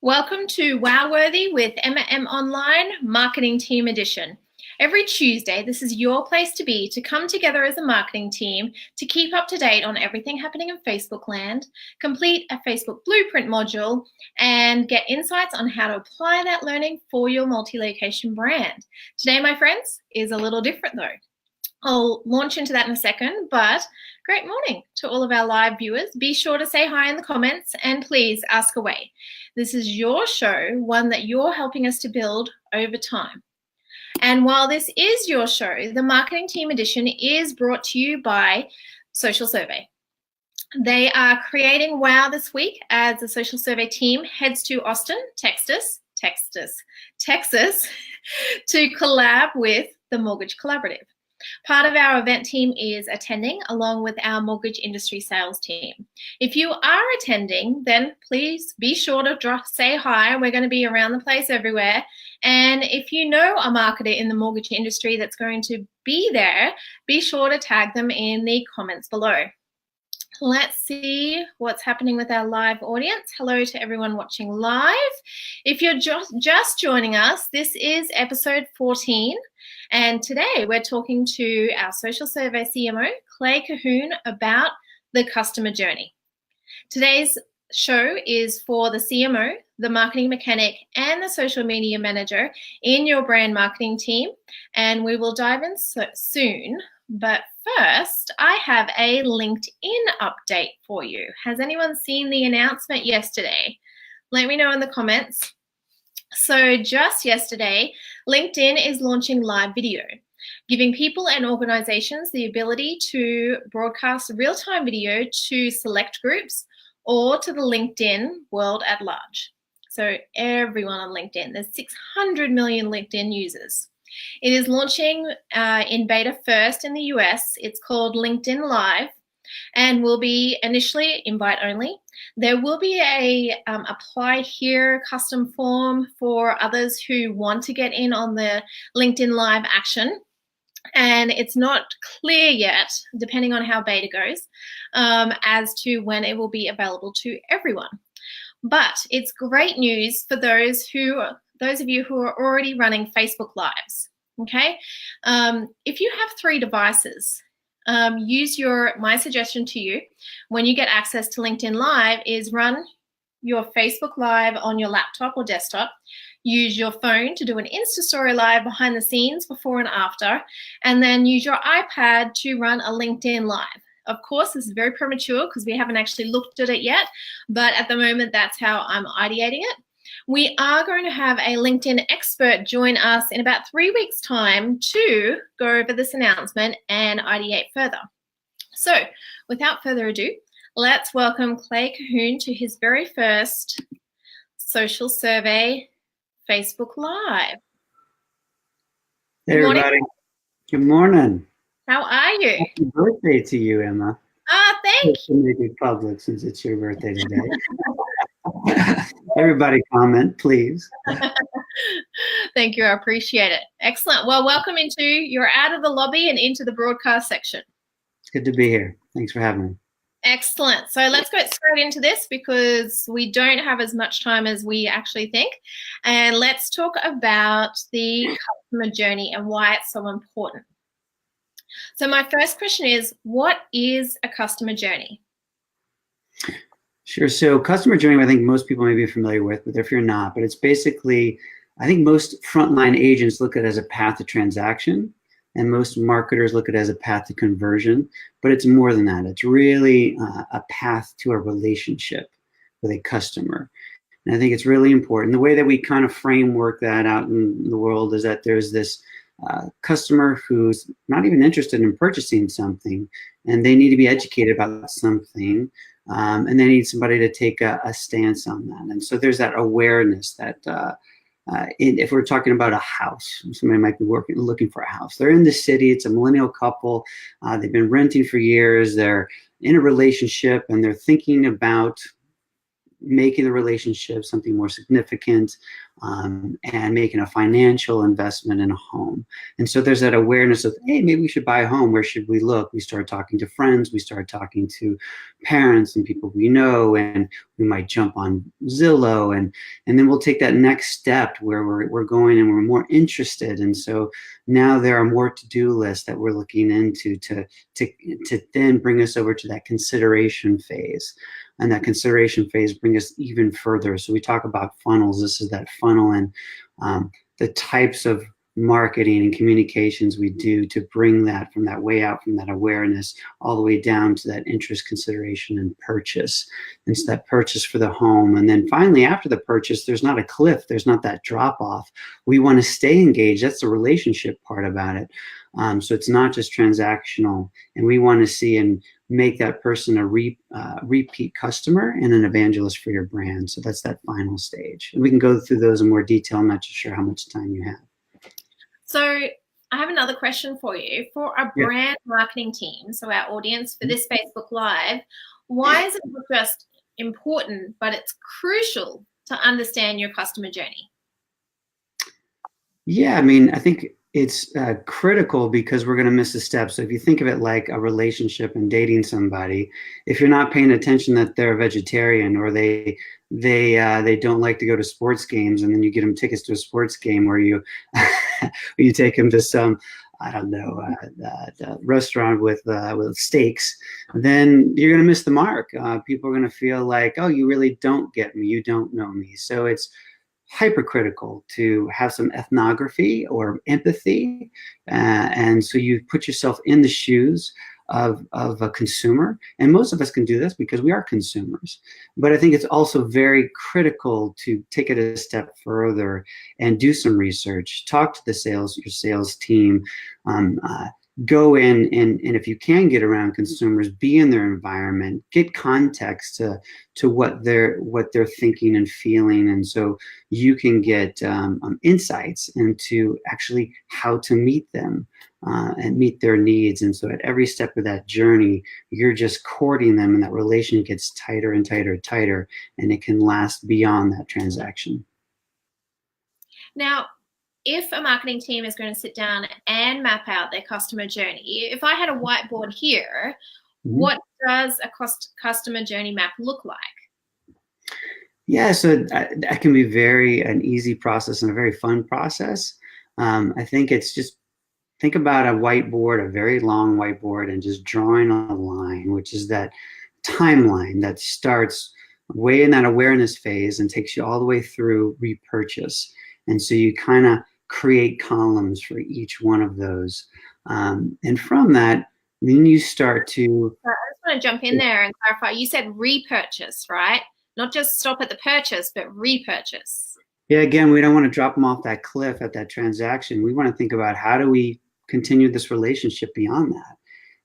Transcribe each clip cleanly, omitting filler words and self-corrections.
Welcome to WOWworthy with EmmaM Online Marketing Team Edition. Every Tuesday, this is your place to be to come together as a marketing team to keep up to date on everything happening in Facebook land, complete a Facebook blueprint module, and get insights on how to apply that learning for your multi-location brand. Today, my friends, is a little different though. I'll launch into that in a second, but great morning to all of our live viewers. Be sure to say hi in the comments and please ask away. This is your show, one that you're helping us to build over time. And while this is your show, the Marketing Team Edition is brought to you by Social Survey. They are creating WOW this week as the Social Survey team heads to Austin, Texas, to collab with the Mortgage Collaborative. Part of our event team is attending along with our mortgage industry sales team. If you are attending, then please be sure to say hi. We're going to be around the place everywhere. And if you know a marketer in the mortgage industry that's going to be there, be sure to tag them in the comments below. Let's see what's happening with our live audience. Hello to everyone watching live. If you're just joining us, this is episode 14. And today we're talking to our Social Survey CMO, Clay Cahoon, about the customer journey. Today's show is for the CMO, the marketing mechanic, and the social media manager in your brand marketing team. And we will dive in soon. But first, I have a LinkedIn update for you. Has anyone seen the announcement yesterday? Let me know in the comments. So just yesterday, LinkedIn is launching live video, giving people and organizations the ability to broadcast real-time video to select groups or to the LinkedIn world at large. So everyone on LinkedIn, there's 600 million LinkedIn users. It is launching in beta first in the US. It's called LinkedIn Live and will be initially invite only. There will be a apply here custom form for others who want to get in on the LinkedIn Live action. And it's not clear yet, depending on how beta goes, as to when it will be available to everyone. But it's great news for those of you who are already running Facebook Lives, okay? If you have 3 devices, my suggestion to you when you get access to LinkedIn Live is run your Facebook Live on your laptop or desktop, use your phone to do an Insta Story Live behind the scenes before and after, and then use your iPad to run a LinkedIn Live. Of course, this is very premature because we haven't actually looked at it yet, but at the moment, that's how I'm ideating it. We are going to have a LinkedIn expert join us in about 3 weeks' time to go over this announcement and ideate further. So without further ado, let's welcome Clay Cahoon to his very first Social Survey Facebook Live. Hey, everybody. Good morning. How are you? Happy birthday to you, Emma. Thank you. Make it public since it's your birthday today. Everybody comment, please. Thank you. I appreciate it. Excellent. Well, welcome you're out of the lobby and into the broadcast section. It's good to be here. Thanks for having me. Excellent. So let's get straight into this because we don't have as much time as we actually think. And let's talk about the customer journey and why it's so important. So my first question is, what is a customer journey? Sure. So customer journey, I think most people may be familiar with, but if you're not, but it's basically, I think most frontline agents look at it as a path to transaction, and most marketers look at it as a path to conversion, but it's more than that. It's really a path to a relationship with a customer. And I think it's really important. The way that we kind of framework that out in the world is that there's this customer who's not even interested in purchasing something, and they need to be educated about something, and they need somebody to take a stance on that. And so there's that awareness that if we're talking about a house, somebody might be looking for a house. They're in the city, it's a millennial couple, they've been renting for years, they're in a relationship, and they're thinking about making the relationship something more significant, and making a financial investment in a home. And so there's that awareness of, hey, maybe we should buy a home. Where should we look? We start talking to friends. We start talking to parents and people we know, and we might jump on Zillow, and then we'll take that next step where we're going and we're more interested. And so now there are more to-do lists that we're looking into to then bring us over to that consideration phase. And that consideration phase bring us even further. So we talk about funnels. This is that funnel, and the types of marketing and communications we do to bring that from that way out, from that awareness, all the way down to that interest, consideration, and purchase. And so that purchase for the home. And then finally, after the purchase, there's not a cliff. There's not that drop off. We want to stay engaged. That's the relationship part about it. So it's not just transactional, and we want to see and make that person a repeat customer and an evangelist for your brand. So that's that final stage. And we can go through those in more detail. I'm not sure how much time you have. So I have another question for you. For a brand marketing team, so our audience for this Facebook Live, why is it not just important, but it's crucial to understand your customer journey? Yeah, I mean, I think it's critical because we're going to miss a step. So if you think of it like a relationship and dating somebody, if you're not paying attention that they're a vegetarian, or they don't like to go to sports games, and then you get them tickets to a sports game, or you you take them to some, I don't know, restaurant with steaks, then you're going to miss the mark. People are going to feel like, oh, you really don't get me. You don't know me. So it's hypercritical to have some ethnography or empathy, and so you put yourself in the shoes of a consumer, and most of us can do this because we are consumers. But I think it's also very critical to take it a step further and do some research, talk to your sales team, go in, and if you can get around consumers, be in their environment, get context to what they're thinking and feeling, and so you can get insights into actually how to meet them and meet their needs. And so at every step of that journey, you're just courting them, and that relation gets tighter and tighter and tighter, and it can last beyond that transaction. Now, if a marketing team is going to sit down and map out their customer journey, if I had a whiteboard here, what does a customer journey map look like? Yeah, so that can be an easy process and a very fun process. I think it's just, think about a whiteboard, a very long whiteboard, and just drawing a line, which is that timeline that starts way in that awareness phase and takes you all the way through repurchase. And so you kind of create columns for each one of those. And from that, then you start to... I just want to jump in there and clarify. You said repurchase, right? Not just stop at the purchase, but repurchase. Yeah, again, we don't want to drop them off that cliff at that transaction. We want to think about, how do we continue this relationship beyond that?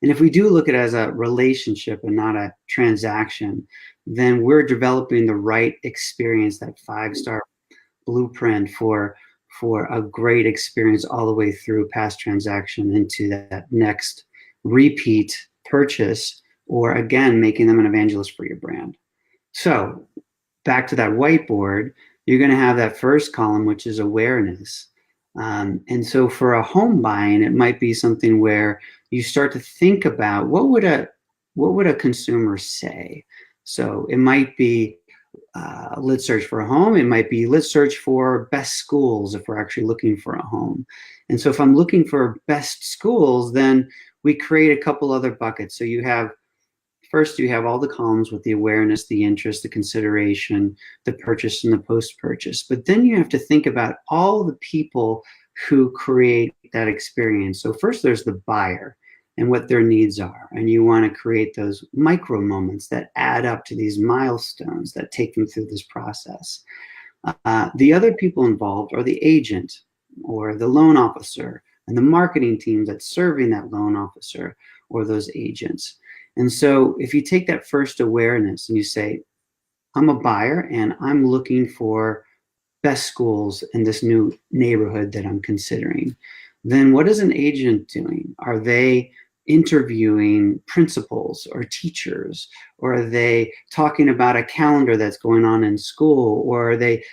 And if we do look at it as a relationship and not a transaction, then we're developing the right experience, that 5-star blueprint for a great experience all the way through past transaction into that next repeat purchase, or again, making them an evangelist for your brand. So back to that whiteboard, you're going to have that first column, which is awareness. And so for a home buying, it might be something where you start to think about, what would a consumer say? So it might be, let's search for a home. It might be, let's search for best schools if we're actually looking for a home. And so if I'm looking for best schools, then we create a couple other buckets. So you have all the columns with the awareness, the interest, the consideration, the purchase, and the post-purchase. But then you have to think about all the people who create that experience. So first there's the buyer and what their needs are. And you want to create those micro moments that add up to these milestones that take them through this process. The other people involved are the agent or the loan officer and the marketing team that's serving that loan officer or those agents. And so if you take that first awareness and you say, I'm a buyer and I'm looking for best schools in this new neighborhood that I'm considering, then what is an agent doing? Are they interviewing principals or teachers? Or are they talking about a calendar that's going on in school? Or are they,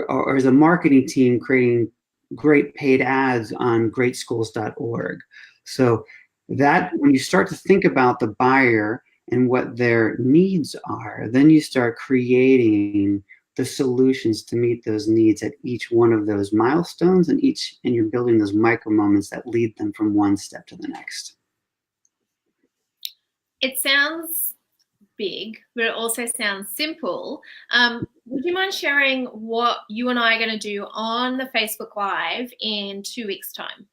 or is a marketing team creating great paid ads on greatschools.org? So that when you start to think about the buyer and what their needs are, then you start creating the solutions to meet those needs at each one of those milestones, and you're building those micro moments that lead them from one step to the next. It sounds big, but it also sounds simple. Would you mind sharing what you and I are going to do on the Facebook Live in 2 weeks' time?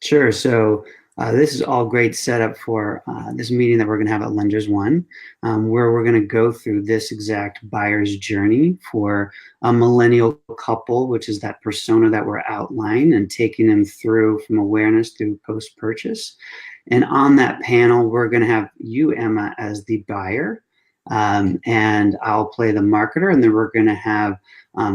Sure. So this is all great setup for this meeting that we're going to have at Lenders One, where we're going to go through this exact buyer's journey for a millennial couple, which is that persona that we're outlining, and taking them through from awareness through post-purchase. And on that panel, we're going to have you, Emma, as the buyer, and I'll play the marketer, and then we're going to have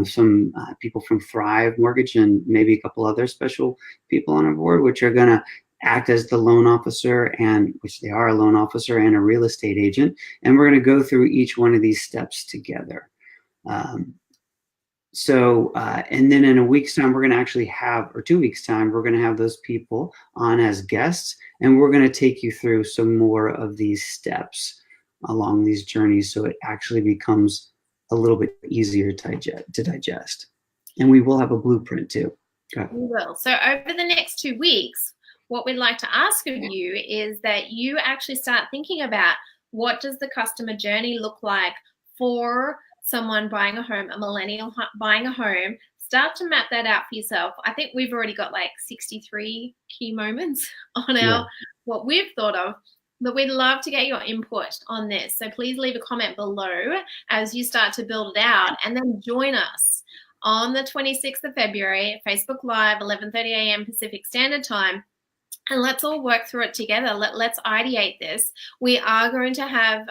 some people from Thrive Mortgage and maybe a couple other special people on our board, which are going to act as the loan officer, and which they are a loan officer and a real estate agent. And we're going to go through each one of these steps together. And then in a week's time, we're going to actually have, or 2 weeks' time, we're going to have those people on as guests, and we're going to take you through some more of these steps along these journeys, so it actually becomes a little bit easier to digest. And we will have a blueprint too. We will. So over the next 2 weeks, what we'd like to ask of you is that you actually start thinking about, what does the customer journey look like for someone buying a home, a millennial buying a home. Start to map that out for yourself. I think we've already got like 63 key moments on our what we've thought of, but we'd love to get your input on this. So please leave a comment below as you start to build it out, and then join us on the 26th of February, Facebook Live, 11:30 a.m. Pacific Standard Time. And let's all work through it together. Let's ideate this. We are going to have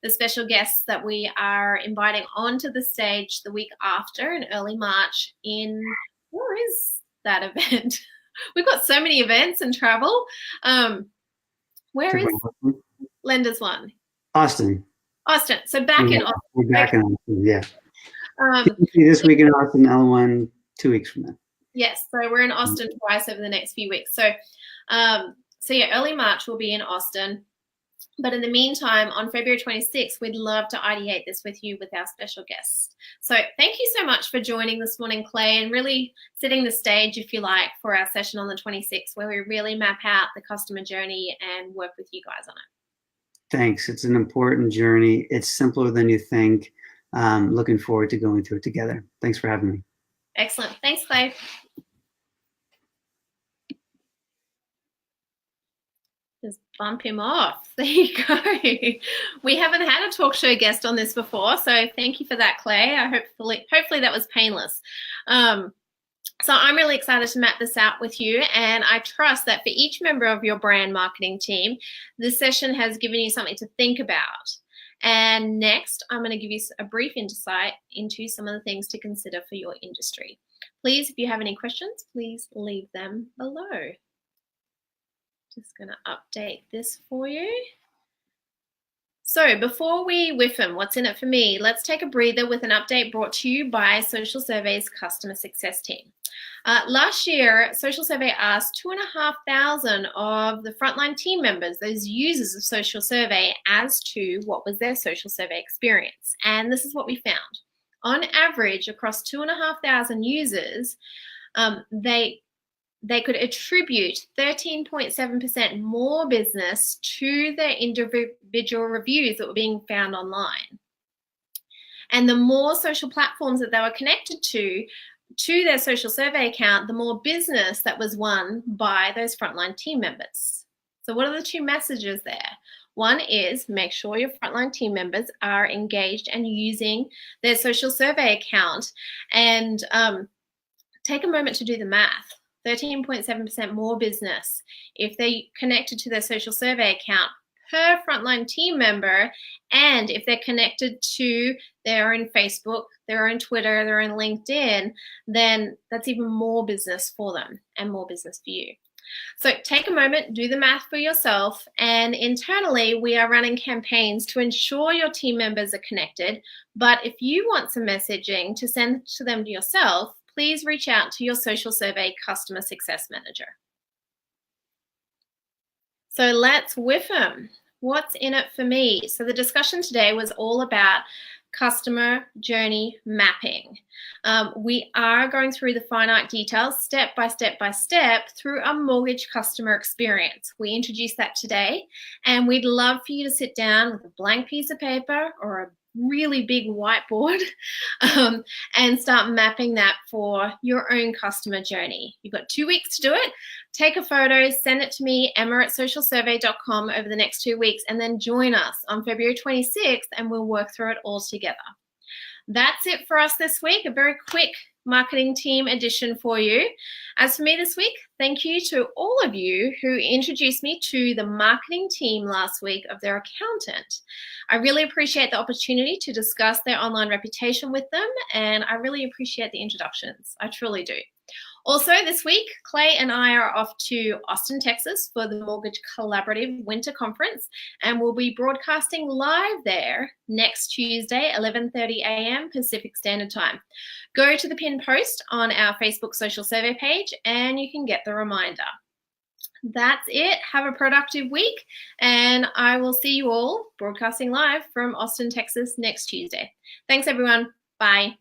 the special guests that we are inviting onto the stage the week after in early March where is that event? We've got so many events and travel. Where is Lenders One? Austin. Austin. So back in Austin. We're back in Austin, yeah. This week in Austin, L1 2 weeks from now. Yes, so we're in Austin twice over the next few weeks. So yeah, early March we'll be in Austin. But in the meantime, on February 26th, we'd love to ideate this with you with our special guests. So thank you so much for joining this morning, Clay, and really setting the stage, if you like, for our session on the 26th, where we really map out the customer journey and work with you guys on it. Thanks. It's an important journey. It's simpler than you think. Looking forward to going through it together. Thanks for having me. Excellent. Thanks, Clay. Just bump him off. There you go. We haven't had a talk show guest on this before, so thank you for that, Clay. Hopefully that was painless. So I'm really excited to map this out with you, and I trust that for each member of your brand marketing team, this session has given you something to think about. And next, I'm going to give you a brief insight into some of the things to consider for your industry. Please, if you have any questions, please leave them below. Just going to update this for you. So before we whiff 'em, what's in it for me? Let's take a breather with an update brought to you by Social Survey's customer success team. Last year, Social Survey asked 2,500 of the frontline team members, those users of Social Survey, as to what was their Social Survey experience. And this is what we found. On average, across 2,500 users, they could attribute 13.7% more business to their individual reviews that were being found online. And the more social platforms that they were connected to their social survey account, the more business that was won by those frontline team members. So what are the two messages there? One is make sure your frontline team members are engaged and using their social survey account, and take a moment to do the math. 13.7% more business if they connected to their social survey account per frontline team member, and if they're connected to their own Facebook, their own Twitter, their own LinkedIn, then that's even more business for them and more business for you. So take a moment, do the math for yourself, and internally we are running campaigns to ensure your team members are connected. But if you want some messaging to send to them yourself, please reach out to your social survey customer success manager. So let's whiff them. What's in it for me? So the discussion today was all about customer journey mapping. We are going through the finite details step by step through a mortgage customer experience. We introduced that today, and we'd love for you to sit down with a blank piece of paper or a really big whiteboard and start mapping that for your own customer journey. You've got 2 weeks to do it. Take a photo, send it to me, emma@socialsurvey.com over the next 2 weeks, and then join us on February 26th and we'll work through it all together. That's it for us this week, a very quick marketing team edition for you. As for me this week, thank you to all of you who introduced me to the marketing team last week of their accountant. I really appreciate the opportunity to discuss their online reputation with them, and I really appreciate the introductions. I truly do. Also this week, Clay and I are off to Austin, Texas for the Mortgage Collaborative Winter Conference, and we'll be broadcasting live there next Tuesday, 11:30 a.m. Pacific Standard Time. Go to the pinned post on our Facebook social survey page and you can get the reminder. That's it. Have a productive week, and I will see you all broadcasting live from Austin, Texas next Tuesday. Thanks, everyone. Bye.